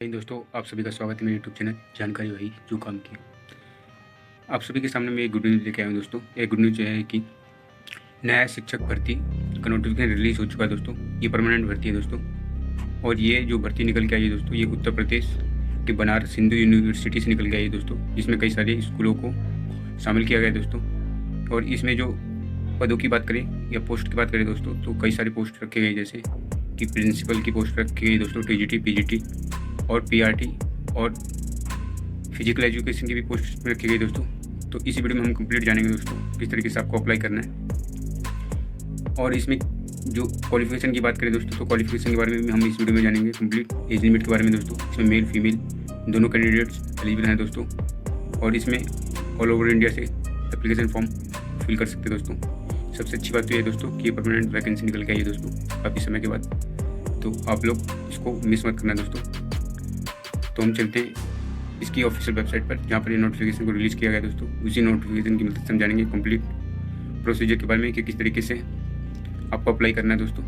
दोस्तों, आप सभी का स्वागत है मेरे यूट्यूब चैनल जानकारी वही जो काम की। आप सभी के सामने मैं एक गुड न्यूज़ लेके आया हूँ दोस्तों। एक गुड न्यूज़ है कि नया शिक्षक भर्ती का नोटिफिकेशन रिलीज हो चुका है दोस्तों। ये परमानेंट भर्ती है दोस्तों, और ये जो भर्ती निकल के आई है दोस्तों, ये उत्तर प्रदेश के बनारस हिंदू यूनिवर्सिटी से निकल के आई है दोस्तों, जिसमें कई सारे स्कूलों को शामिल किया गया है दोस्तों। और इसमें जो पदों की बात करें या पोस्ट की बात करें दोस्तों, तो कई सारी पोस्ट रखे गए, जैसे कि प्रिंसिपल की पोस्ट रखी गई दोस्तों, टीजीटी, पीजीटी और पीआरटी, और फिजिकल एजुकेशन की भी पोस्ट रखी गई दोस्तों। तो इसी वीडियो में हम कंप्लीट जानेंगे दोस्तों किस तरीके से आपको अप्लाई करना है। और इसमें जो क्वालिफिकेशन की बात करें दोस्तों, तो क्वालिफिकेशन के बारे में भी हम इस वीडियो में जानेंगे। कंप्लीट एज लिमिट के बारे में दोस्तों, इसमें मेल फीमेल दोनों कैंडिडेट्स एलिजिबल हैं दोस्तों। और इसमें ऑल ओवर इंडिया से एप्लीकेशन फॉर्म फिल कर सकते हैं दोस्तों। सबसे अच्छी बात तो ये दोस्तों कि ये परमानेंट वैकेंसी निकल के आई है दोस्तों काफ़ी समय के बाद, तो आप लोग इसको मिस मत करना दोस्तों। तो हम चलते हैं इसकी ऑफिशियल वेबसाइट पर, जहाँ पर ये नोटिफिकेशन को रिलीज़ किया गया दोस्तों। उसी नोटिफिकेशन की मदद से हम जानेंगे कंप्लीट प्रोसीजर के बारे में कि किस तरीके से आपको अप्लाई करना है दोस्तों।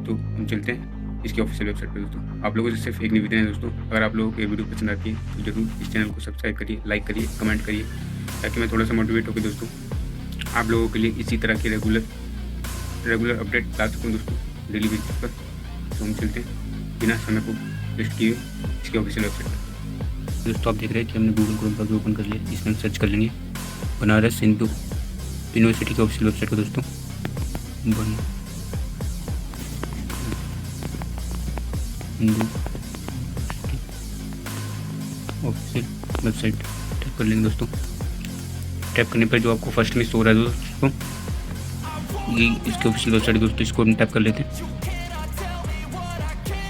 तो हम चलते हैं इसकी ऑफिशियल वेबसाइट पर दोस्तों। आप लोगों से सिर्फ एक निवेदन है दोस्तों, अगर आप लोगों को ये वीडियो पसंद आती है तो जरूर इस चैनल को सब्सक्राइब करिए, लाइक करिए, कमेंट करिए, ताकि मैं थोड़ा सा मोटिवेट होकर दोस्तों आप लोगों के लिए इसी तरह के रेगुलर अपडेट ला सकूँ दोस्तों डेली बेसिस पर। तो हम चलते हैं बिना समय को वेस्ट किए इसकी ऑफिशियल वेबसाइट पर दोस्तों। आप देख रहे हैं कि हमने गूगल क्रोम पर भी ओपन कर लिया। इसमें हम सर्च कर लेंगे बनारस हिंदू यूनिवर्सिटी की ऑफिशियल वेबसाइट को दोस्तों। हिंदू ऑफिशियल वेबसाइट टाइप कर लेंगे दोस्तों। टैप करने पर जो आपको फर्स्ट में शो रहा है दोस्तों, ये इसकी ऑफिशियल वेबसाइट है दोस्तों। इसको हम टैप कर लेते हैं।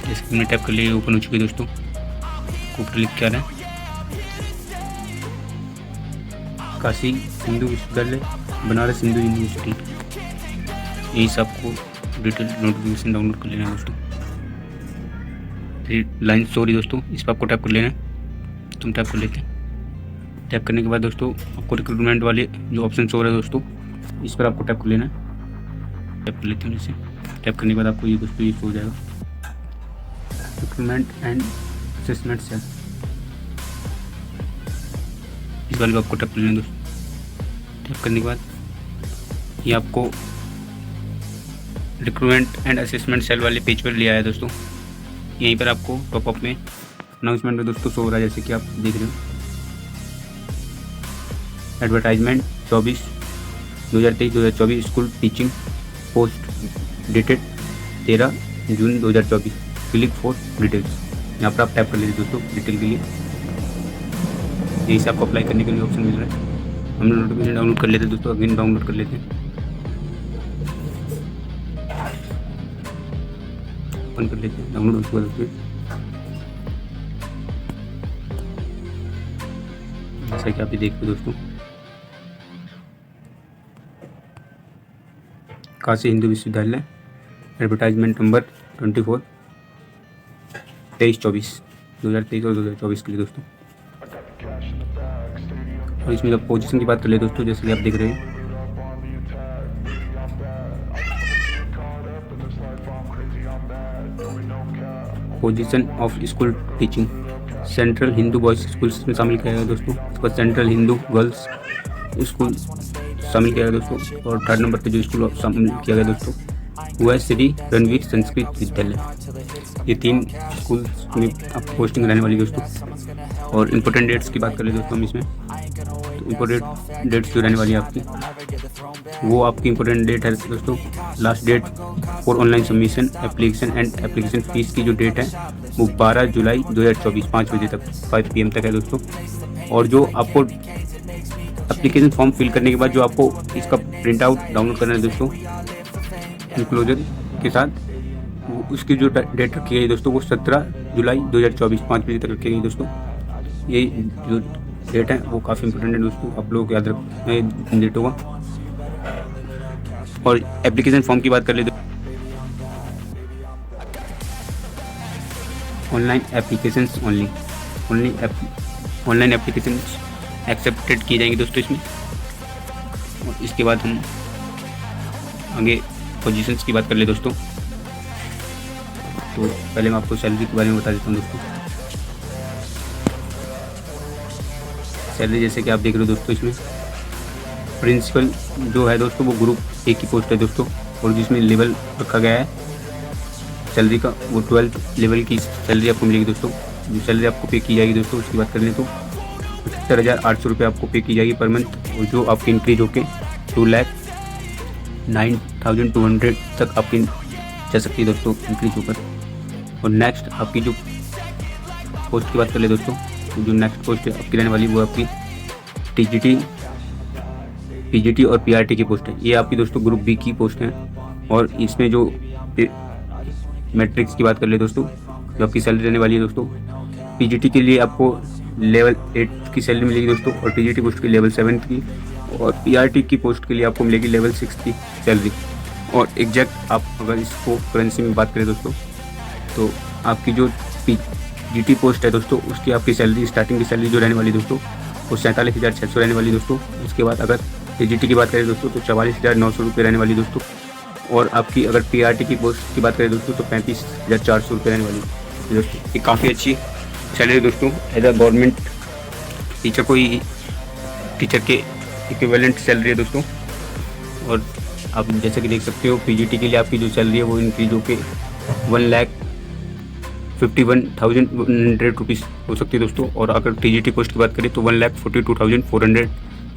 जैसे हमने टैप कर लिया, ओपन हो चुकी है दोस्तों। ऊपर लिख के आ रहा है काशी हिंदू विश्वविद्यालय बनारस हिंदू यूनिवर्सिटी। यही सब आपको डिटेल नोटिफिकेशन डाउनलोड कर लेना है दोस्तों। लाइन सॉरी दोस्तों, इस पर आपको टैप कर लेना है। तुम टैप कर लेते हैं। टैप करने के बाद दोस्तों आपको रिक्रूटमेंट वाले जो ऑप्शन हो रहा है दोस्तों, इस पर आपको टैप कर लेना है। टैप कर लेते हैं जैसे। टैप करने के बाद आपको ये दोस्तों ये हो जाएगा रिक्रूटमेंट एंड असेसमेंट सेल। इस वाले को आपको टैप कर लेना दोस्तों। टैप करने के बाद ये आपको रिक्रूटमेंट एंड असेसमेंट सेल वाले पेज पर ले आया दोस्तों। यहीं पर आपको टॉपअप में अनाउंसमेंट में दोस्तों शो हो रहा है, जैसे कि आप देख रहे हो। Advertisement 2023-2024 school teaching post dated 13 June 2024। Click for details. यहाँ पर आप टैप कर लीजिए दोस्तों डिटेल के लिए। यही से आपको अप्लाई करने के लिए ऑप्शन मिल रहा है। हम लोग नोटिफिकेशन डाउनलोड कर लेते हैं दोस्तों। अगेन डाउनलोड कर लेते हैं, ओपन कर लेते हैं। डाउनलोड उसके बाद जैसा कि आप भी देखते हो दोस्तों, काशी हिंदू विश्वविद्यालय एडवर्टाइजमेंट नंबर 24 23-24 2023 और 2024 के लिए दोस्तों। और इसमें जब पोजीशन की बात कर ले दोस्तों, जैसे कि आप देख रहे हैं position of school teaching central Hindu boys schools में शामिल किया गया दोस्तों। उसके बाद सेंट्रल हिंदू गर्ल्स स्कूल शामिल किया गया दोस्तों। और थर्ड नंबर पे जो स्कूल शामिल किया गया दोस्तों वो है श्री रणवीर संस्कृत विद्यालय। ये 3 स्कूल में आपको पोस्टिंग रहने वाली दोस्तों। और इम्पोर्टेंट डेट्स की बात कर ले दोस्तों हम इसमें, तो इम्पोर्टेंट डेट्स जो रहने वाली है आपकी, वो आपकी इम्पोर्टेंट डेट है दोस्तों। Last date for online submission application and application fees की जो डेट है वो 12 जुलाई 2024 5 बजे तक 5 PM तक है दोस्तों। और जो आपको एप्लीकेशन फॉर्म फिल करने के बाद जो आपको इसका प्रिंट आउट डाउनलोड करना है दोस्तों इंक्लोजर के साथ, वो उसकी जो डेट रखी गई दोस्तों वो 17 जुलाई 2024 5 बजे तक रखी गई दोस्तों। ये जो डेट है वो काफ़ी इंपॉर्टेंट है दोस्तों, आप लोग याद रखें डेट होगा। और एप्लीकेशन फॉर्म की बात कर ले तो online applications online applications accepted की जाएंगी दोस्तों इसमें। और इसके बाद हम आगे पोजीशंस की बात कर ले दोस्तों। तो पहले मैं आपको सैलरी के बारे में बता देता हूँ दोस्तों। सैलरी जैसे कि आप देख रहे हो दोस्तों, इसमें प्रिंसिपल जो है दोस्तों वो ग्रुप ए की पोस्ट है दोस्तों, और जिसमें लेवल रखा गया है सैलरी का वो 12 लेवल की सैलरी आपको मिलेगी दोस्तों। जो सैलरी आपको पे की जाएगी दोस्तों उसकी बात करें तो 75,800 रुपये आपको पे की जाएगी पर मंथ, और जो आपकी इंक्रीज होके 2,09,200 तक आपकी जा सकती है दोस्तों इंक्रीज होकर। और नेक्स्ट आपकी जो पोस्ट की बात कर ले दोस्तों, तो जो नेक्स्ट पोस्ट आपकी रहने वाली वो आपकी टीजीटी, पीजीटी और पीआरटी की पोस्ट है। ये आपकी दोस्तों ग्रुप बी की पोस्ट है। और इसमें जो मैट्रिक्स की बात कर ले दोस्तों, जो आपकी सैलरी रहने वाली है दोस्तों, पीजीटी के लिए आपको लेवल 8 की सैलरी मिलेगी दोस्तों, और टीजीटी पोस्ट की लेवल 7 की, और पीआरटी की पोस्ट के लिए आपको मिलेगी लेवल 6 की सैलरी। और एग्जैक्ट आप अगर इसको करेंसी में बात करें दोस्तों, तो आपकी जो पीजीटी पोस्ट है दोस्तों उसकी आपकी सैलरी, स्टार्टिंग की सैलरी जो रहने वाली दोस्तों वो 47,600 रहने वाली दोस्तों। उसके बाद अगर पीजीटी की बात करें दोस्तों तो 44,900 रुपये रहने वाली दोस्तों। और आपकी अगर पीआरटी की पोस्ट की बात करें दोस्तों तो 35,400 रुपये रहने वाली दोस्तों। ये काफ़ी अच्छी सैलरी दोस्तों एज अ गवर्नमेंट टीचर को ही टीचर के इक्विवेलेंट सैलरी है दोस्तों। और आप जैसे कि देख सकते हो पीजीटी के लिए आपकी जो सैलरी है वो इंक्रीज होकर 1,51,100 रुपीज़ हो सकती है दोस्तों। और अगर टीजीटी पोस्ट की बात करें तो 1,42,400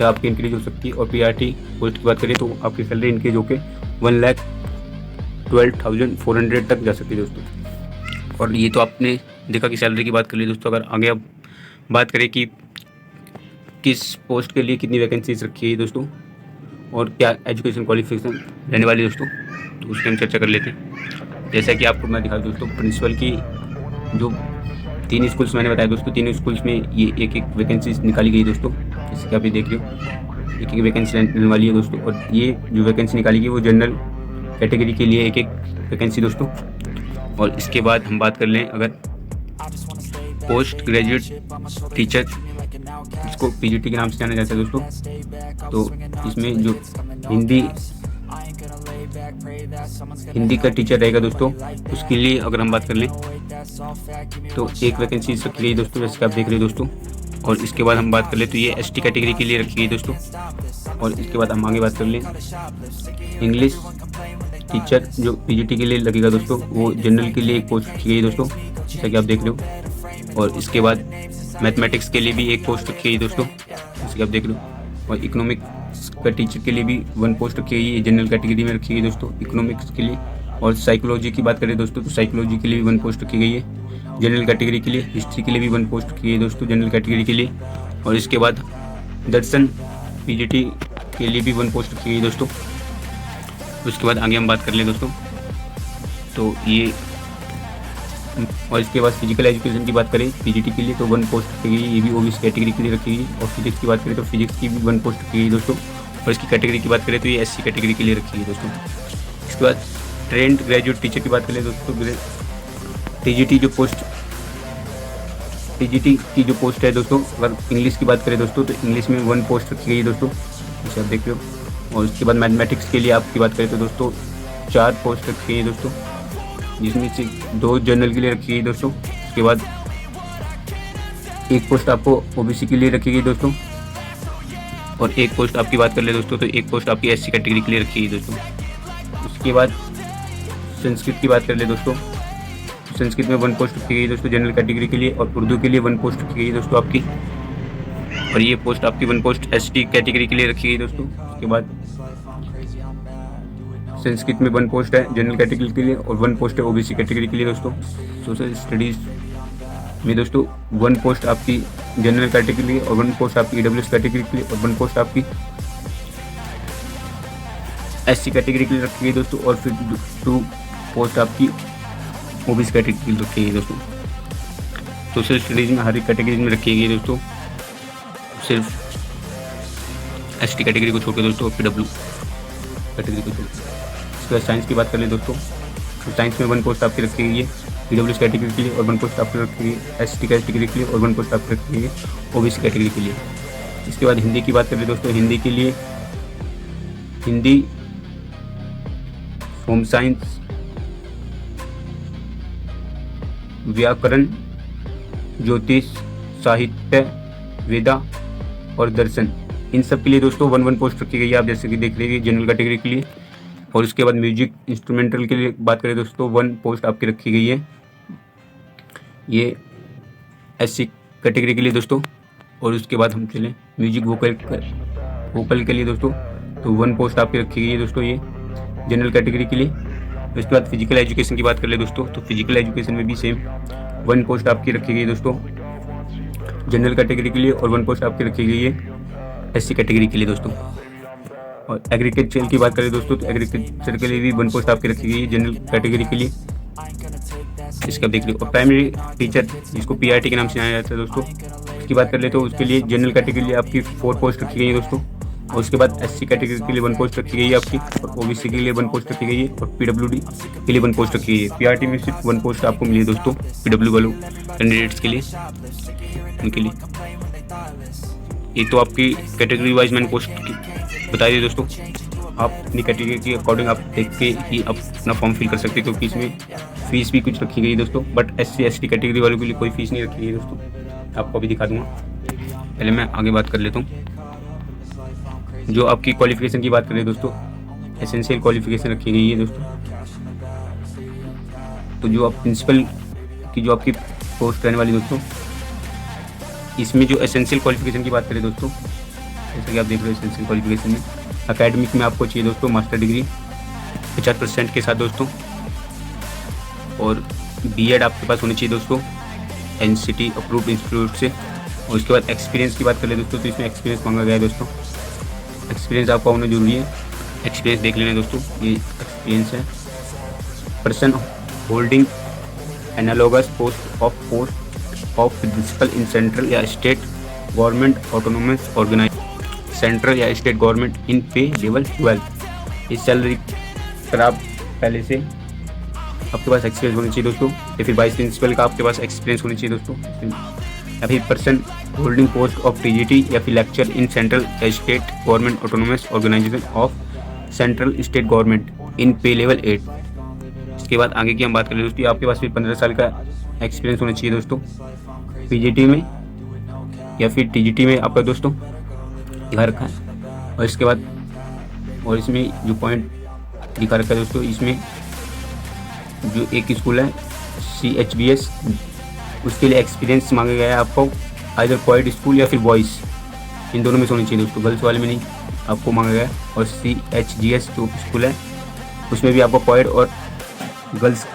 आपकी इंक्रीज हो सकती है। और पीआरटी पोस्ट की बात करें तो आपकी सैलरी इंक्रीज होकर 1,12,400 तक जा सकती है दोस्तों। और ये तो आपने देखा कि सैलरी की बात कर ली दोस्तों। अगर आगे अब बात करें कि किस पोस्ट के लिए कितनी वैकेंसीज रखी है दोस्तों और क्या एजुकेशन क्वालिफिकेशन रहने वाली दोस्तों, तो उस पर हम चर्चा कर लेते हैं। जैसा कि आपको मैं दिखाऊँ दोस्तों, प्रिंसिपल की जो 3 स्कूल्स मैंने बताया दोस्तों, 3 स्कूल्स में ये एक वैकेंसी निकाली गई दोस्तों। जैसे कि आप ये देख रहे हो एक वैकेंसी रहने वाली है दोस्तों। और ये जो वैकेंसी निकाली गई वो जनरल कैटेगरी के लिए एक वैकेंसी दोस्तों। और इसके बाद हम बात कर लें अगर पोस्ट ग्रेजुएट टीचर, इसको पीजीटी के नाम से जाना जाता है दोस्तों, तो इसमें जो हिंदी का टीचर रहेगा दोस्तों, उसके लिए अगर हम बात कर लें तो एक वैकेंसी रखी गई दोस्तों, जैसे कि आप देख रहे हो दोस्तों। और इसके बाद हम बात कर ले तो ये एसटी कैटेगरी के लिए रखी गई दोस्तों। और इसके बाद हम आगे बात कर लें इंग्लिश टीचर जो पीजीटी के लिए लगेगा दोस्तों, वो जनरल के लिए एक पोस्ट रखी गई दोस्तों, जैसा कि आप देख रहे हो। और इसके बाद मैथमेटिक्स के लिए भी एक पोस्ट रखी गई दोस्तों, जैसे कि आप देख रहे हो। और इकोनॉमिक्स का टीचर के लिए भी 1 पोस्ट रखी गई है, जनरल कैटेगरी में रखी गई दोस्तों इकोनॉमिक्स के लिए। और साइकोलॉजी की बात करें दोस्तों तो साइकोलॉजी के लिए भी 1 पोस्ट रखी गई है जनरल कैटेगरी के लिए। हिस्ट्री के लिए भी 1 पोस्ट रखी गई है दोस्तों जनरल कैटेगरी के लिए। और इसके बाद दर्शन पीजीटी के लिए भी 1 पोस्ट रखी गई दोस्तों। उसके बाद आगे हम बात कर लें दोस्तों तो ये, और इसके बाद फिजिकल एजुकेशन की बात करें पीजीटी के लिए तो 1 पोस्ट रखी गई, ये भी ओबीसी कैटेगरी के लिए रखी गई। और फिजिक्स की बात करें तो फिजिक्स की भी 1 पोस्ट रखी गई दोस्तों। और इसकी कैटेगरी की बात करें तो ये एससी कैटेगरी के लिए रखी गई दोस्तों। इसके बाद ट्रेंड ग्रेजुएट टीचर की बात करें दोस्तों, टीजीटी की जो पोस्ट है दोस्तों, अगर इंग्लिश की बात करें दोस्तों तो इंग्लिश में 1 पोस्ट रखी गई है दोस्तों, जैसे आप देख रहे हो। और उसके बाद मैथमेटिक्स के लिए आपकी बात करें तो दोस्तों 4 पोस्ट रखी गई है दोस्तों, जिसमें से 2 जनरल के लिए रखी गई दोस्तों। उसके बाद 1 पोस्ट आपको ओबीसी के लिए रखी गई दोस्तों। और 1 पोस्ट आपकी बात कर ले दोस्तों तो 1 पोस्ट आपकी एससी कैटेगरी के लिए रखी गई दोस्तों। उसके बाद संस्कृत की बात कर ले दोस्तों, संस्कृत में 1 पोस्ट रखी गई दोस्तों जनरल कैटेगरी के लिए। और उर्दू के लिए 1 पोस्ट रखी गई दोस्तों आपकी, और ये पोस्ट आपकी 1 पोस्ट एसटी कैटेगरी के लिए रखी गई दोस्तों। उसके बाद संस्कृत में 1 पोस्ट है जनरल कैटेगरी के लिए और 1 पोस्ट है ओबीसी कैटेगरी के लिए दोस्तों। सोशल स्टडीज़ में दोस्तों 1 पोस्ट आपकी जनरल कैटेगरी के लिए और 1 पोस्ट आपकी ईडब्ल्यूएस कैटेगरी के लिए और 1 पोस्ट आपकी एससी कैटेगरी के लिए रखी गई दोस्तों। और फिर 2 पोस्ट आपकी ओबीसी कैटेगरी के लिए रखी गई दोस्तों। सोशल स्टडीज़ में हर एक कैटेगरी में रखी गई दोस्तों, सिर्फ एसटी कैटेगरी को छोड़ के दोस्तों, पीडब्ल्यू कैटेगरी को छोड़ के। इसके बाद साइंस की बात कर लें दोस्तों तो साइंस में 1 पोस्ट आपकी रखी गई है ईडब्ल्यूएस कैटेगरी के लिए और 1 पोस्ट आपकी रखी गई है एसटी कैटेगरी के लिए और 1 पोस्ट आपकी रखी गई है ओबीसी कैटेगरी के लिए। इसके बाद हिंदी की बात कर लें दोस्तों, हिंदी के लिए हिंदी, होम साइंस, व्याकरण, ज्योतिष, साहित्य, वेदा और दर्शन, इन सब के लिए दोस्तों 1 पोस्ट रखी गई है। आप जैसे कि देख रहे हैं जनरल कैटेगरी के लिए। और उसके बाद म्यूजिक इंस्ट्रूमेंटल के लिए बात करें दोस्तों 1 पोस्ट आपकी रखी गई है, ये SC कैटेगरी के लिए दोस्तों। और उसके बाद हम चलें म्यूजिक वोकल के लिए दोस्तों, तो 1 पोस्ट आपकी रखी गई है दोस्तों, ये जनरल कैटेगरी के लिए। उसके बाद फिजिकल एजुकेशन की बात कर ले दोस्तों, तो फिजिकल एजुकेशन में भी सेम 1 पोस्ट आपकी रखी गई है दोस्तों जनरल कैटेगरी के लिए, और 1 पोस्ट आपकी रखी गई है SC कैटेगरी के लिए दोस्तों। और एग्रीकल्चर की बात करें दोस्तों, तो एग्रीकल्चर के लिए भी 1 पोस्ट आपकी रखी गई है जनरल कैटेगरी के लिए, इसका देख लो। और प्राइमरी टीचर जिसको PRT के नाम से जाना जाता है दोस्तों, उसकी बात कर ले तो उसके लिए जनरल कैटेगरी के लिए आपकी 4 पोस्ट रखी गई है दोस्तों। और उसके बाद SC कैटेगरी के लिए 1 पोस्ट रखी गई है आपकी, और OBC के लिए 1 पोस्ट रखी गई है, और PWD के लिए 1 पोस्ट रखी गई है। PRT में सिर्फ 1 पोस्ट आपको मिली है दोस्तों, PW वालों कैंडिडेट्स के लिए, उनके लिए। ये तो आपकी कैटेगरी वाइज मैंने पोस्ट बता दी दोस्तों। आप अपनी कैटेगरी के अकॉर्डिंग आप देख के ही आप अपना फॉर्म फिल कर सकते हैं, क्योंकि इसमें फीस भी कुछ रखी गई है दोस्तों। बट SC ST कैटेगरी वालों के लिए कोई फीस नहीं रखी गई है दोस्तों, आपको अभी दिखा दूंगा। पहले मैं आगे बात कर लेता हूँ। जो आपकी क्वालिफिकेशन की बात करें दोस्तों, एसेंशियल क्वालिफिकेशन रखी गई है दोस्तों। तो जो आप प्रिंसिपल की जो आपकी पोस्ट रहने वाली दोस्तों, इसमें जो एसेंशियल क्वालिफिकेशन की बात करें दोस्तों, जैसे कि आप देख रहे हो एसेंशियल क्वालिफिकेशन में एकेडमिक में आपको चाहिए दोस्तों मास्टर डिग्री 50% के साथ दोस्तों, और B.Ed आपके पास होनी चाहिए दोस्तों NCT अप्रूव्ड इंस्टीट्यूट से। और उसके बाद एक्सपीरियंस की बात कर ले दोस्तों, तो इसमें एक्सपीरियंस मांगा गया है दोस्तों, एक्सपीरियंस आपका होना जरूरी है। एक्सपीरियंस देख लेना दोस्तों, ये एक्सपीरियंस है। Person holding analogous post of principal in central या state government autonomous organise, central या state government in pay level 12। इस सैलरी पर आप पहले से आपके पास एक्सपीरियंस होना चाहिए दोस्तों, या फिर वाइस प्रिंसिपल का आपके पास एक्सपीरियंस होना चाहिए दोस्तों, या फिर person holding post of TGT या फिर लेक्चर इन सेंट्रल या state government autonomous organisation of central state government in pay level 8। इसके बाद आगे की हम बात करें दोस्तों, आपके पास फिर 15 साल का एक्सपीरियंस होना चाहिए दोस्तों PGT में या फिर TGT में आपका दोस्तों दिखा रखा है। और इसके बाद और इसमें जो पॉइंट दिखा रखा है दोस्तों, इसमें जो एक स्कूल है CHBS, उसके लिए एक्सपीरियंस मांगा गया है आपको आइदर क्वाइट स्कूल या फिर बॉयज़, इन दोनों में से होनी चाहिए दोस्तों, गर्ल्स वाले में नहीं आपको मांगा गया है। और CHGS जो स्कूल है उसमें भी आपको क्वाइट और गर्ल्स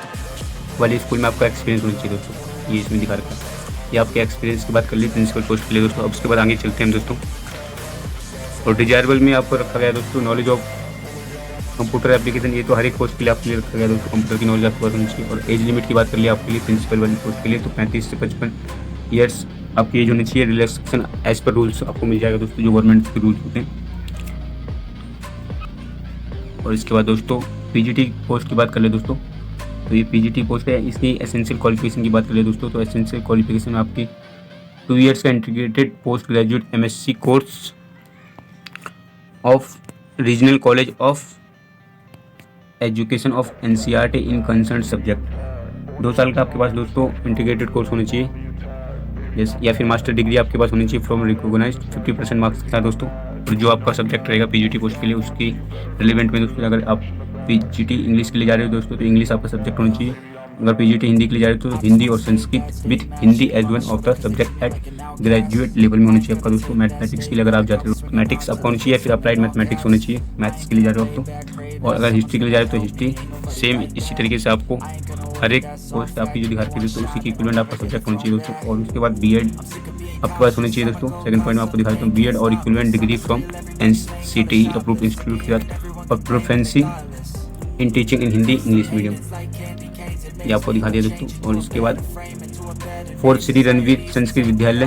वाले स्कूल में आपका एक्सपीरियंस होना चाहिए दोस्तों, ये इसमें दिखा रखा है। ये आपके एक्सपीरियंस की बात कर ली प्रिंसिपल पोस्ट के लिए दोस्तों। अब उसके बाद आगे चलते हैं दोस्तों। और डिजायरेबल में आपको रखा गया दोस्तों नॉलेज ऑफ कंप्यूटर एप्लीकेशन, ये तो हर एक पोस्ट के लिए आपके लिए रखा गया दोस्तों, कंप्यूटर की नॉलेज आपके पास होनी चाहिए। और एज लिमिट की बात कर ली आपके लिए प्रिंसिपल वाली पोस्ट के लिए, तो 35 से 55 ईयर्स आपकी एज होनी चाहिए। रिलैक्सेशन एज पर रूल्स आपको मिल जाएगा दोस्तों, जो गवर्नमेंट के रूल्स होते हैं। और इसके बाद दोस्तों PGT पोस्ट की बात कर ले दोस्तों, तो ये PGT पोस्ट है, इसकी एसेंशियल क्वालिफिकेशन की बात कर ले दोस्तों, तो एसेंशियल क्वालिफिकेशन में आपकी 2 ईयर्स का integrated post graduate MSc course of regional college of education of NCERT in concern subject. 2 साल का आपके पास दोस्तों इंटीग्रेटेड कोर्स होना चाहिए, या फिर मास्टर डिग्री आपके पास होनी चाहिए फ्रॉम रिकॉग्नाइज्ड 50% मार्क्स के साथ दोस्तों। और जो आपका सब्जेक्ट रहेगा PGT पोस्ट के लिए, उसकी रिलेवेंट में दोस्तों, अगर आप PGT इंग्लिश के लिए जा रहे हो दोस्तों, तो इंग्लिश आपका सब्जेक्ट होना चाहिए। अगर PGT हिंदी के लिए जा रहे हो तो हिंदी और Sanskrit with Hindi as one of the subject at graduate level में होना चाहिए आपका दोस्तों। मैथमेटिक्स के लिए अगर आप जाते हो मैथमेटिक्स आपका होना चाहिए, या फिर अप्लाइड मैथमेटिक्स होना चाहिए, मैथ्स के लिए जा रहे हो आप तो। और अगर हिस्ट्री के लिए जा रहे हो तो हिस्ट्री सेम इसी तरीके से आपको हर एक पोस्ट आपकी जो दिखा के दोस्तों उसी की इक्विवेलेंट आपका सब्जेक्ट होना चाहिए दोस्तों। और उसके बाद B.Ed आपके पास होनी चाहिए दोस्तों। सेकंड पॉइंट में आपको दिखा देता हूँ, B.Ed और equivalent degree from NCTE approved institute के साथ, और proficiency in teaching in Hindi English medium, ये आपको दिखा दिया दोस्तों। और इसके बाद 4 श्री रणवीर संस्कृत विद्यालय,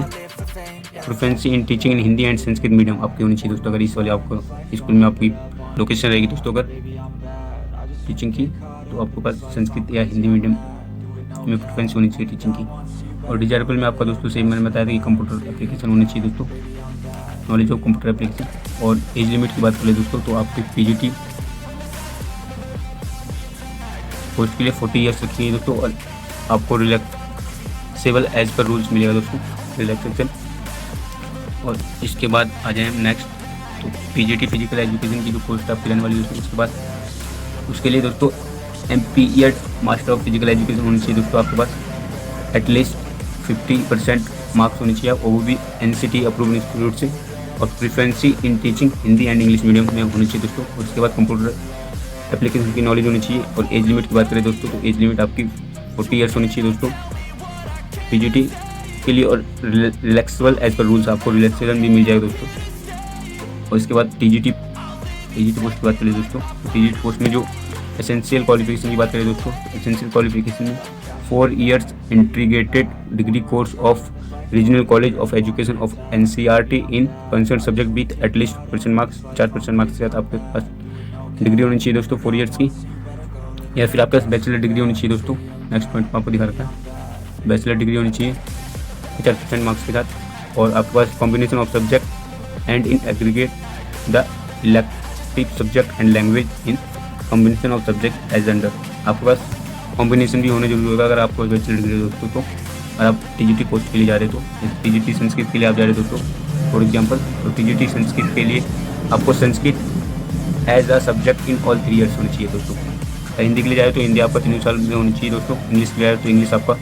proficiency in teaching in Hindi and Sanskrit medium आपकी होनी चाहिए दोस्तों। अगर इस वाले आपको स्कूल में आपकी लोकेशन रहेगी दोस्तों अगर टीचिंग की, तो आपके पास संस्कृत या हिंदी मीडियम में प्रोफेंसी होनी चाहिए टीचिंग की। और डिजायरेबल में आपका दोस्तों सेम मैंने बताया था कि कंप्यूटर एप्लीकेशन होनी चाहिए दोस्तों, नॉलेज ऑफ कंप्यूटर एप्लीकेशन। और एज लिमिट की बात करें दोस्तों, तो आपकी PGT पोस्ट के लिए 40 ईयर्स रखी है दोस्तों, और आपको रिलैक्सेबल एज पर रूल्स मिलेगा दोस्तों, रिलैक्सेशन और इसके बाद आ जाए हम नेक्स्ट, तो पीजीटी फिजिकल एजुकेशन की जो पोस्ट आपकी रहने वाली है दोस्तों। उसके बाद उसके लिए दोस्तों MPEd master of physical education होनी चाहिए दोस्तों आपके पास। एटलीस्ट 50% मार्क्स होनी चाहिए, और वो भी NCT अप्रूव्ड इंस्टीट्यूट से, और preference in teaching Hindi and English medium में होनी चाहिए दोस्तों। और उसके बाद कंप्यूटर एप्लीकेशन की नॉलेज होनी चाहिए। और एज लिमिट की बात करें दोस्तों, तो एज लिमिट आपकी 40 ईयर्स होनी चाहिए दोस्तों पीजीटी के लिए। और रिलैक्सेबल एज पर रूल्स, आपको रिलैक्सेशन भी मिल जाएगा दोस्तों। और इसके बाद टीजीटी पोस्ट की बात करें दोस्तों, टीजीटी पोस्ट में जो एसेंशियल क्वालिफिकेशन की बात करें दोस्तों, एसेंशियल क्वालिफिकेशन में 4 years integrated degree course of regional college of education of NCERT in concern subject with at least % marks, 4% marks के साथ आपके पास डिग्री होनी चाहिए दोस्तों 4 इयर्स की। या फिर आपके पास बैचलर डिग्री होनी चाहिए दोस्तों। नेक्स्ट पॉइंट आपको दिखा रखा है, बैचलर डिग्री होनी चाहिए 50% मार्क्स के साथ। और आपके पास combination of subject and in aggregate the elective subject and language in combination of subject as under, आपके पास कॉम्बिनेशन भी होना जरूरी होगा अगर आपको बैचलर डिग्री दोस्तों। तो अगर आप टीजीटी पोस्ट के लिए जा रहे हो तो टीजीटी संस्कृत के लिए आप जा रहे हो दोस्तों फॉर एग्जांपल, तो टीजीटी संस्कृत के लिए आपको Sanskrit as a subject in all 3 years होनी चाहिए दोस्तों। हिंदी के लिए जा रहे हो तो हिंदी आपका 3 साल में होनी चाहिए दोस्तों। इंग्लिश के लिए जा रहे हो तो इंग्लिश आपका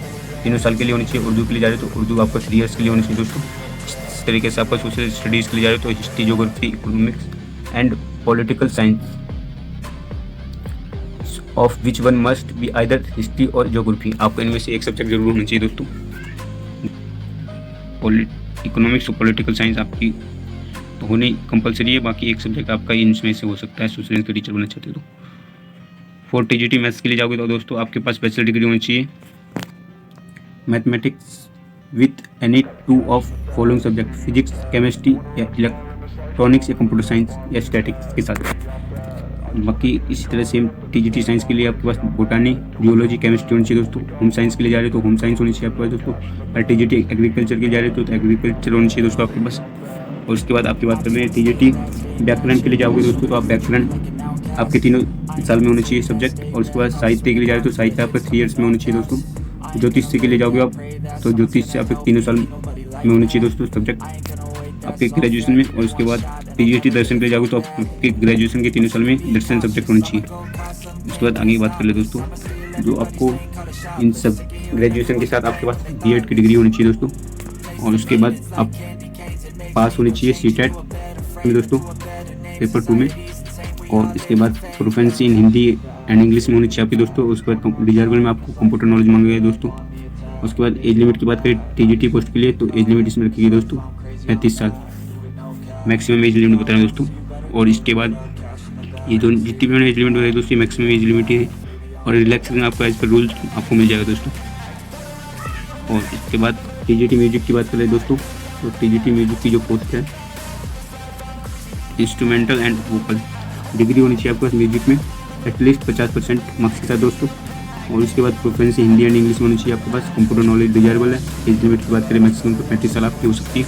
3 साल के लिए होनी चाहिए। उर्दू के लिए जा रहे हो तो उर्दू आपका 3 इयर्स के लिए होनी चाहिए दोस्तों। इस तरीके से आपका सोशल स्टडीज़ के लिए जा रहे हो तो history, geography, economics and political science of which one must be either history और ज्योग्राफी, आपको इनमें से एक सब्जेक्ट जरूर होना चाहिए दोस्तों। इकोनॉमिक्स और पॉलिटिकल साइंस आपकी तो होनी कंपलसरी है, बाकी एक सब्जेक्ट आपका इनमें से हो सकता है सोशल का टीचर बनना चाहते हो तो। फॉर टीजीटी मैथ्स के लिए जाओगे तो दोस्तों आपके पास बैचलर डिग्री होनी चाहिए mathematics with any 2 of following subject, physics, chemistry या इलेक्ट्रॉनिक्स या कंप्यूटर साइंस या स्टैटिक्स के साथ। बाकी इसी तरह सेम टीजीटी साइंस के लिए आपके पास बोटानी, जियोलॉजी, केमिस्ट्री होनी चाहिए दोस्तों। होम साइंस के लिए जा रहे हो तो होम साइंस होनी चाहिए आपके पास दोस्तों। और टीजीटी एग्रीकल्चर के लिए जा रहे हो तो एग्रीकल्चर होनी चाहिए दोस्तों आपके पास। और उसके बाद आपकी बात करें टीजीटी व्याकरण के लिए जाओगे दोस्तों तो आप व्याकरण आपके 3 साल में होने चाहिए सब्जेक्ट। और उसके बाद साहित्य के लिए जा रहे हो तो साहित्य आपका 3 इयर्स में होनी चाहिए दोस्तों। ज्योतिष के लिए जाओगे आप तो ज्योतिष से आपके 3 साल में होनी चाहिए दोस्तों सब्जेक्ट आपके ग्रेजुएशन में। और उसके बाद टीजीटी दर्शन के लिए जाओगे तो आपके ग्रेजुएशन के 3 साल में दर्शन सब्जेक्ट होनी चाहिए। उसके बाद आगे बात कर ले दोस्तों, जो आपको इन सब ग्रेजुएशन के साथ आपके पास बीएड की डिग्री होनी चाहिए दोस्तों। और उसके बाद आप पास होनी चाहिए सीटेट में दोस्तों पेपर 2 में। और इसके बाद proficiency in Hindi and English में होनी चाहिए आपकी दोस्तों। उसके बाद डिजर्वल में आपको कंप्यूटर नॉलेज मांगी है दोस्तों। उसके बाद एज लिमिट की बात करें टीजीटी पोस्ट के लिए तो एज लिमिट इसमें रखी गई दोस्तों 35 साल मैक्सिमम एज लिमिट बता रहे हैं दोस्तों। और इसके बाद ये जो जितनी भी एज लिमिट बताई दोस्तों मैक्सिमम एज लिमिट है। और रिलैक्सेशन आपका एज पर रूल आपको मिल जाएगा दोस्तों। और इसके बाद टीजीटी म्यूजिक की बात करें दोस्तों तो टीजीटी म्यूजिक की जो पोस्ट है इंस्ट्रूमेंटल एंड वोकल डिग्री होनी चाहिए आपके पास म्यूजिक में एटलीस्ट 50% मार्क्स के साथ दोस्तों। और उसके बाद प्रोफेंसी हिंदी एंड इंग्लिश में होनी चाहिए आपके पास। कंप्यूटर नॉलेज डिजायरेबल है। एज लिमिट की बात करें मैक्सिमम तो 35 साल आपकी हो सकती है।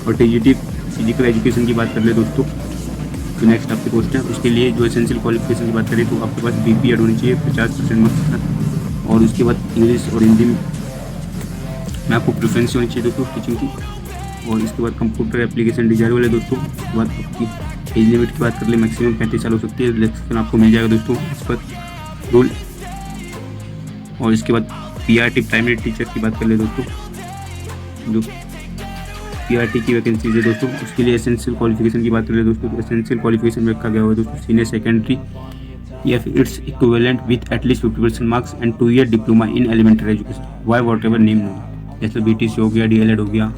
और टीजीटी फिजिकल एजुकेशन की बात कर ले दोस्तों तो नेक्स्ट आपकी पोस्ट है उसके लिए जो एसेंशियल क्वालिफिकेशन की बात करें तो आपके पास BPEd होनी चाहिए 50% मार्क्स के साथ। और उसके बाद इंग्लिश और हिंदी में आपको प्रेफरेंस होनी चाहिए दोस्तों टीचिंग की। और इसके बाद कंप्यूटर एप्लीकेशन डिजायरेबल है दोस्तों। उसके बाद आपकी एज लिमिट की बात कर ले मैक्सिमम 35 साल हो सकती है। रिलैक्सेशन आपको मिल जाएगा दोस्तों इस पर रूल। और इसके बाद PRT प्राइमरी टीचर की बात कर ले दोस्तों, जो PRT की वैकेंसीज है दोस्तों उसके लिए एसेंशियल क्वालिफिकेशन की बात कर ले दोस्तों तो एसेंशियल क्वालिफिकेशन में रखा गया हुआ है दोस्तों सीनियर सेकेंडरी या फिर its equivalent with at least 50% marks and 2 year diploma in elementary education by whatever name known, जैसे BTC हो गया, DLED हो गया,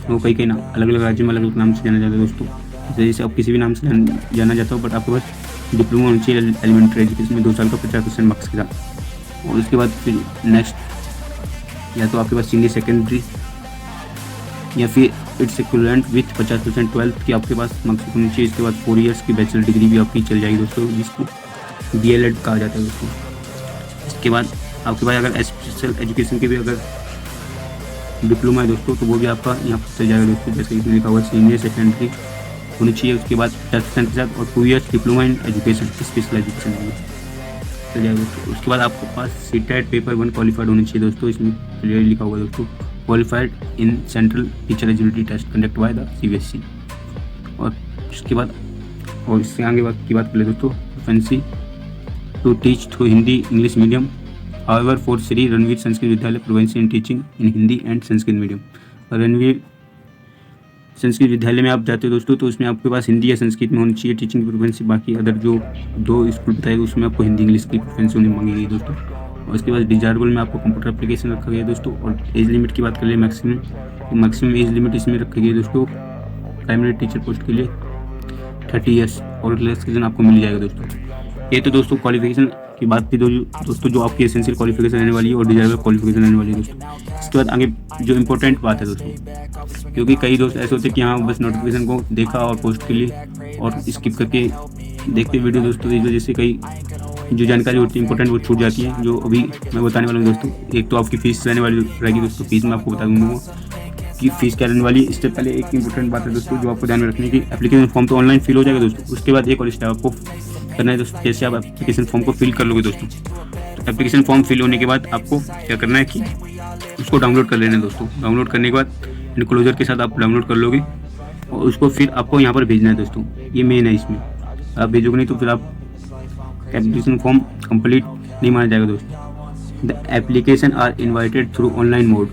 वो कई नाम अलग अलग राज्य में अलग अलग नाम से जाना जाता है दोस्तों। जैसे आप किसी भी नाम से जाना जाता हो बट आपके पास डिप्लोमा होना चाहिए एलिमेंट्री एजुकेशन में 2 साल का 50% मार्क्स के साथ। और उसके बाद फिर नेक्स्ट या तो आपके पास सीनियर सेकेंडरी या फिर इट्स इक्विवेलेंट विथ 50% 12th की आपके पास मार्क्स होनी चाहिए। इसके बाद 4 इयर्स की बैचलर डिग्री भी आपकी चल जाएगी दोस्तों जिसको DLED कहा जाता है दोस्तों। इसके बाद आपके पास अगर स्पेशल एजुकेशन के भी अगर डिप्लोमा है दोस्तों तो वो भी आपका यहाँ पर चल जाएगा दोस्तों जैसे इसमें लिखा हुआ सीनियर सेकेंडरी होनी चाहिए। उसके बाद 10% के साथ और 2 years diploma in education special education चल जाएगा दोस्तों। उसके बाद आपके पास सीटेट पेपर 1 क्वालिफाइड होनी चाहिए दोस्तों, इसमें क्लियर लिखा हुआ है दोस्तों। Qualified in central teacher eligibility test conduct by the CBSE। और इसके बाद और इससे आगे की बात कर ले दोस्तों, vacancy to teach through Hindi English medium however for Shri Ranveer Sanskrit Vidyalaya proficiency in teaching in Hindi and Sanskrit medium. और रणवीर संस्कृत विद्यालय में आप जाते हो दोस्तों तो उसमें आपके पास हिंदी या संस्कृत में होनी चाहिए टीचिंग की प्रोवेंसी। बाकी अदर जो 2 स्कूल बताए उसमें आपको हिंदी इंग्लिश की प्रोवेंसी होनी मांगी गई दोस्तों। और उसके बाद डिजायरेबल में आपको कंप्यूटर एप्लीकेशन रखा गया है दोस्तों। और एज लिमिट की बात कर ले, मैक्सिमम एज लिमिट इसमें रखी गई है दोस्तों प्राइमरी टीचर पोस्ट के लिए 30 ईयर्स और रिलैक्सेशन आपको मिल जाएगा दोस्तों। ये तो दोस्तों क्वालिफिकेशन की बात थी दोस्तों, जो आपकी एसेंशियल क्वालिफिकेशन रहने वाली है और डिजायरेबल क्वालिफिकेशन रहने वाली है दोस्तों। इसके बाद आगे जो इंपॉर्टेंट बात है दोस्तों, क्योंकि कई दोस्त ऐसे होते हैं कि हाँ बस नोटिफिकेशन को देखा और पोस्ट के लिए और स्किप करके देखते वीडियो दोस्तों, इस वजह से कई जो जानकारी होती है इंपॉर्टेंट वो छूट जाती है, जो अभी मैं बताने वाला हूँ दोस्तों। एक तो आपकी फीस रहने वाली रहेगी दोस्तों, फीस मैं आपको बता दूँगा कि फीस क्या रहने वाली है। इससे पहले एक इंपॉर्टेंट बात है दोस्तों जो आपको ध्यान में रखनी है कि एप्लीकेशन फॉर्म तो ऑनलाइन फिल हो जाएगा दोस्तों। उसके बाद एक और स्टेप आपको करना है दोस्तों, जैसे आप एप्लीकेशन फॉर्म को फिल कर लोगे दोस्तों, तो एप्लीकेशन फॉर्म फिल होने के बाद आपको क्या करना है कि उसको डाउनलोड कर लेना है दोस्तों। डाउनलोड करने के बाद इनक्लोजर के साथ आप डाउनलोड कर लोगे और उसको फिर आपको यहाँ पर भेजना है दोस्तों। ये मेन है, इसमें आप भेजोगे नहीं तो फिर आप एप्लीकेशन फॉर्म कंप्लीट नहीं माना जाएगा दोस्तों। The application are invited through online mode.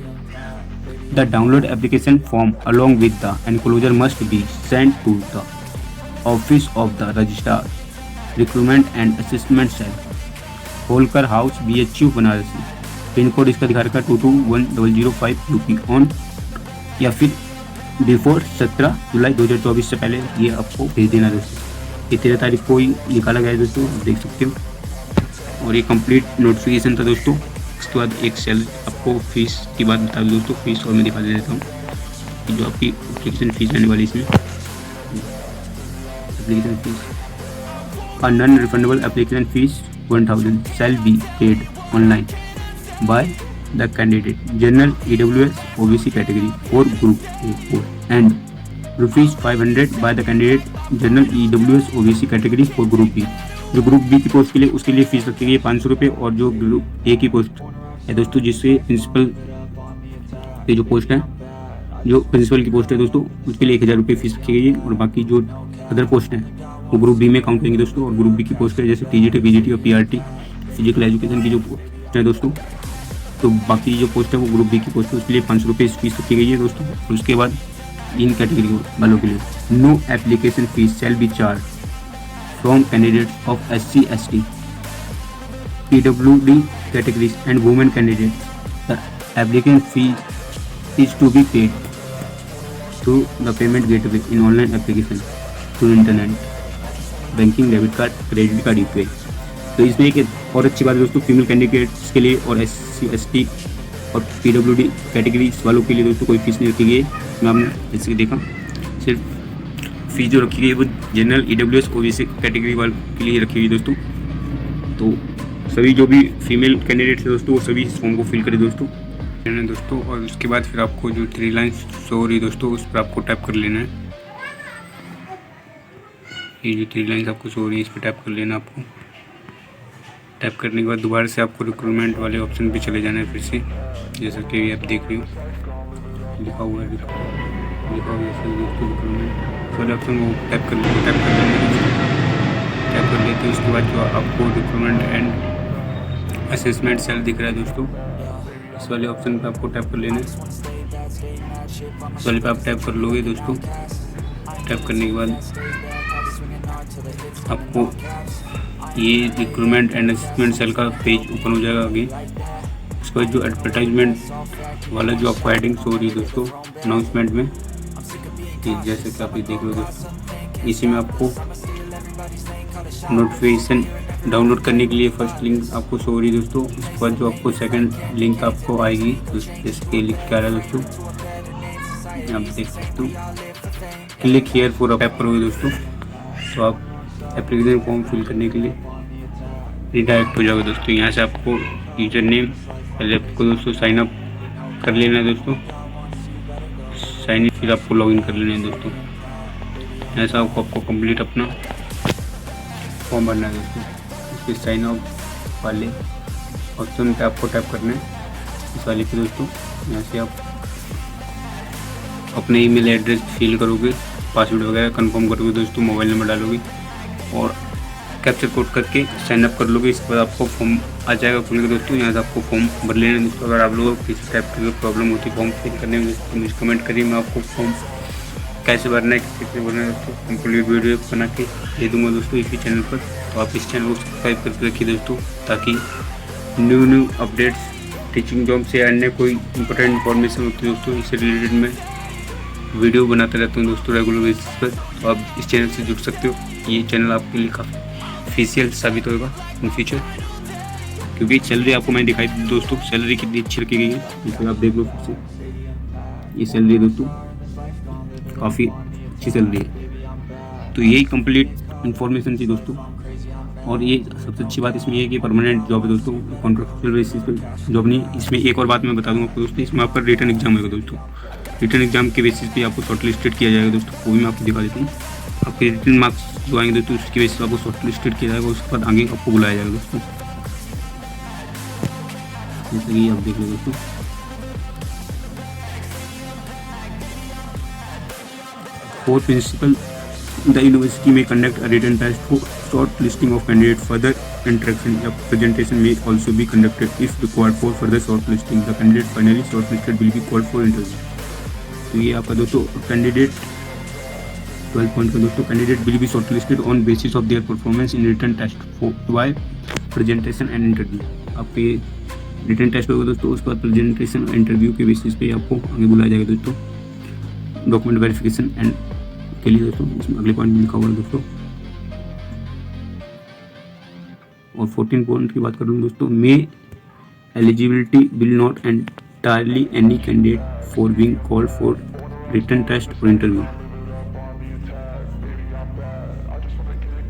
The download application form along with the enclosure must be send to the office of the registrar recruitment and assessment cell, Holkar house, BHU Banarasi. Pin code इसका दिखा रखा 221005 UP on या फिर before 17 जुलाई 2024 से पहले ये आपको भेज देना दोस्तों। ये 13 तारीख को ही निकाला गया है दोस्तों, देख सकते हो। और ये कंप्लीट नोटिफिकेशन था दोस्तों। उसके बाद एक सेल आपको फीस की बात बता दूँ दोस्तों, फीस और मैं दिखा देता हूँ कि जो आपकी एप्लीकेशन फीस रहने वाली इसमें application fees A non-refundable application fees 1000 shall be paid online by the candidate general EWS OBC category for group A and rupees 500 by the candidate general EWS OBC category for group B। जो group B की post के लिए उसके लिए fees रखी गई है 500 रुपये। और जो ग्रुप ए की पोस्ट है दोस्तों, जिससे प्रिंसिपल की जो पोस्ट है, जो प्रिंसिपल की पोस्ट है दोस्तों, उसके लिए 1000 रुपये फीस रखी गई है। और बाकी जो अदर पोस्ट हैं वो ग्रुप बी में काउंट होंगे दोस्तों। और ग्रुप बी की पोस्ट है जैसे TGT, PGT और PRT फिजिकल एजुकेशन की जो पोस्ट है दोस्तों, तो बाकी जो पोस्ट है वो ग्रुप बी की पोस्ट है, उसके लिए 500 रुपये फीस रखी गई है दोस्तों। और उसके बाद इन कैटेगरी वालों के लिए no application fees shall be charge from candidates of SC ST PWD categories and women candidates. The application fees is to be paid through the payment gateway in online application through internet banking, debit card, credit card, UPI। तो इसमें एक और अच्छी बात है दोस्तों, female candidates के लिए और SC ST और PWD कैटेगरीज वालों के लिए दोस्तों कोई फीस नहीं रखी गई है। इसमें आपने जैसे कि देखा सिर्फ फीस जो रखी गई है वो जनरल EWS OBC कैटेगरी वालों के लिए रखी गई दोस्तों। तो सभी जो भी फीमेल कैंडिडेट्स है दोस्तों वो सभी इस फॉर्म को फिल करें दोस्तों दोस्तों। और उसके बाद फिर आपको जो 3 लाइन्स शो हो रही है दोस्तों उस पर आपको टैप कर लेना है। ये जो 3 लाइन्स आपको शो हो रही है इस पर टैप कर लेना आपको। टैप करने के बाद दोबारा से आपको रिक्रूटमेंट वाले ऑप्शन पे चले जाना है फिर से, जैसा कि आप देख रहे हो लिखा हुआ है रिक्रूटमेंट वाले ऑप्शन को टैप कर लेते हैं। उसके बाद जो आपको रिक्रूटमेंट एंड असेसमेंट सेल दिख रहा है दोस्तों, इस वाले ऑप्शन पे आपको टैप कर लेना है। इस वाले पे आप टैप कर लोगे दोस्तों। टैप करने के बाद आपको ये रिक्रूटमेंट एंड असेसमेंट सेल का पेज ओपन हो जाएगा आगे। उसके बाद जो एडवर्टाइजमेंट वाला जो आपको हेडिंग शो हो रही है दोस्तों अनाउंसमेंट में, जैसे कि आप ये देख रहे हो दोस्तों, इसी में आपको नोटिफिकेशन डाउनलोड करने के लिए फर्स्ट लिंक आपको शो हो रही है दोस्तों। उसके बाद जो आपको सेकंड लिंक आपको आएगी जैसे कि लिख के आ रहा है दोस्तों, आप देख सकते हो। क्लिक हियर फॉर टैप करोगे दोस्तों तो आप एप्लीकेशन फॉर्म फिल करने के लिए रिडायरेक्ट हो जाओगे दोस्तों। यहाँ से आपको यूजर नेम पहले आपको दोस्तों साइन अप कर लेना है दोस्तों, साइन इन फिर आपको लॉगिन कर लेना है दोस्तों। ऐसा आपको कंप्लीट अपना फॉर्म भरना है दोस्तों। इसके साइन अप वाले ऑप्शन पे आपको टैप करना है, इस वाले पे दोस्तों। यहाँ से आप अपने ईमेल एड्रेस फिल करोगे, पासवर्ड वगैरह कंफर्म करोगे दोस्तों, मोबाइल नंबर डालोगे और कैप्चर कोड करके साइन अप कर लोगे। इसके बाद आपको फॉर्म आ जाएगा खुल के दोस्तों। यहाँ से आपको फॉर्म भर लेना है दोस्तों। अगर आप लोगों को किसी टाइप की प्रॉब्लम होती है फॉर्म फिल करने में दोस्तों, मुझे कमेंट करिए, मैं आपको फॉर्म कैसे भरना है, कैसे भरना है दोस्तों कंप्लीट वीडियो बना के दे दूँगा दोस्तों इसी चैनल पर। तो आप इस चैनल को सब्सक्राइब करके रखिए दोस्तों, ताकि न्यू अपडेट्स टीचिंग जॉब से अन्य कोई इंपॉर्टेंट इन्फॉर्मेशन होती है दोस्तों, इससे रिलेटेड मैं वीडियो बनाते रहता हूँ दोस्तों रेगुलर बेसिस पर। तो आप इस चैनल से जुड़ सकते हो। ये चैनल आपके लिए काफ़ी ऑफिशियल साबित होगा इन फ्यूचर, क्योंकि सैलरी आपको मैंने दिखाई दी दोस्तों, सैलरी कितनी अच्छी रखी गई है। इसमें आप देख लो फिर से, ये सैलरी दोस्तों काफ़ी अच्छी सैलरी है। तो यही कंप्लीट इन्फॉर्मेशन थी दोस्तों। और ये सबसे अच्छी बात इसमें ये है कि परमानेंट जॉब है दोस्तों, कॉन्ट्रैक्चुअल बेसिस पर जॉब नहीं है। इसमें एक और बात मैं बता दूंगा आपको दोस्तों, इसमें आपका रिटर्न एग्जाम होगा दोस्तों। रिटर्न एग्जाम के बेसिस पे आपको शॉर्ट लिस्टेड किया जाएगा दोस्तों, वो भी मैं आपको दिखा देता हूँ। आपके रिटर्न मार्क्स जो आएंगे दोस्तों उसकी बेसिस आपको शॉर्ट लिस्टेड किया जाएगा, उसके बाद आगे आपको बुलाया जाएगा दोस्तों। जैसे कि आप देख लो दोस्तों, for principal the university may conduct a written test for short listing of candidates. Further interaction or presentation may also be conducted if required for further short listing. The candidate finally shortlisted will be called for interview. तो ये आपका दोस्तों candidate 12 point का दोस्तों, candidate will be shortlisted on basis of their performance in written test by presentation and interview. आपके written test होगा दोस्तों, उसके बाद प्रेजेंटेशन और इंटरव्यू के बेसिस पे आपको आगे बुलाया जाएगा दोस्तों, डॉक्यूमेंट वेरिफिकेशन एंड के लिए दोस्तों। इसमें अगले पॉइंट में लिखा हुआ है दोस्तों। और 14 पॉइंट की बात करूँ दोस्तों, may eligibility will not entirely any candidate for being called for written test और इंटरव्यू।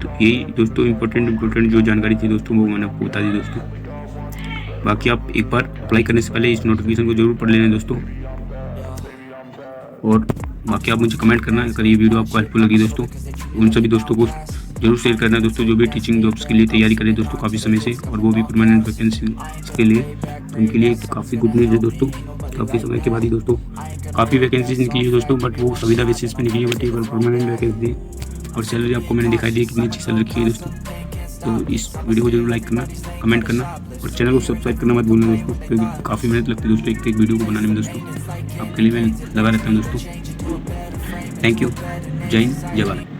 तो यही दोस्तों इंपॉर्टेंट जो जानकारी थी दोस्तों वो मैंने आपको बता दी दोस्तों। बाकी आप एक बार अप्लाई करने से पहले इस नोटिफिकेशन को जरूर पढ़ लेना दोस्तों। और बाकी आप मुझे कमेंट करना अगर ये वीडियो आपको हेल्पफुल लगी दोस्तों। उन सभी दोस्तों को जरूर शेयर करना दोस्तों जो भी टीचिंग जॉब्स के लिए तैयारी करें दोस्तों काफ़ी समय से, और वो भी परमानेंट वैकेंसी के लिए। तो उनके लिए काफ़ी गुड न्यूज़ है दोस्तों, काफ़ी समय के बाद ही दोस्तों काफ़ी वैकेंसीज निकली है दोस्तों, बट वो सुविधा बेसिस पे निकली है, बट एक बार परमानेंट वैकेंसी है। और सैलरी आपको मैंने दिखाई दी कितनी अच्छी सैलरी की है दोस्तों। तो इस वीडियो को जरूर लाइक करना, कमेंट करना और चैनल को सब्सक्राइब करना मत भूलना दोस्तों, क्योंकि काफ़ी मेहनत लगती है दोस्तों एक वीडियो को बनाने में दोस्तों। आपके लिए मैं लगा रहता हूँ दोस्तों। Thank you. जय हिंद, जय भारत।